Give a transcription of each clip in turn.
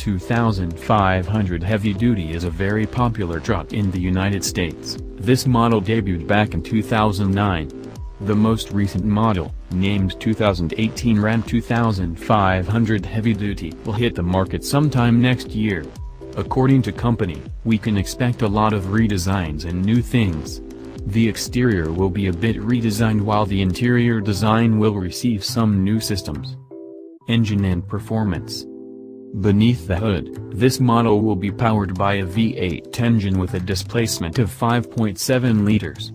2500 Heavy Duty is a very popular truck in the United States. This model debuted back in 2009. The most recent model, named 2018 Ram 2500 Heavy Duty, will hit the market sometime next year. According to company, we can expect a lot of redesigns and new things. The exterior will be a bit redesigned while the interior design will receive some new systems. Engine and performance. Beneath the hood, this model will be powered by a V8 engine with a displacement of 5.7 liters.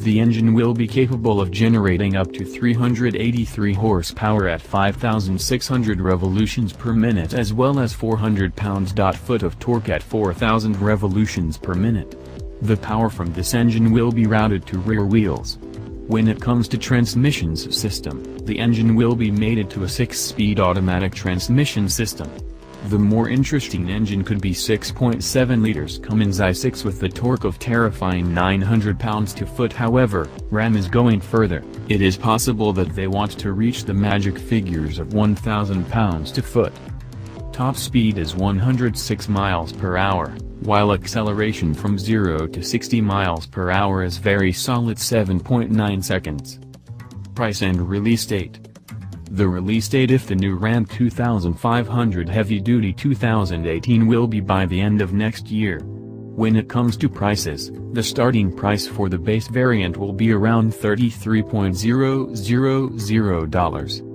The engine will be capable of generating up to 383 horsepower at 5,600 revolutions per minute as well as 400 pounds-foot of torque at 4,000 revolutions per minute. The power from this engine will be routed to rear wheels. When it comes to transmissions system, the engine will be mated to a 6-speed automatic transmission system. The more interesting engine could be 6.7 liters Cummins i6 with the torque of terrifying 900 pounds-foot. However, Ram is going further. It is possible that they want to reach the magic figures of 1,000 pounds-foot. Top speed is 106 miles per hour, while acceleration from 0 to 60 miles per hour is very solid 7.9 seconds. Price and release date. The release date if the new Ram 2500 Heavy Duty 2018 will be by the end of next year. When it comes to prices, the starting price for the base variant will be around $33,000.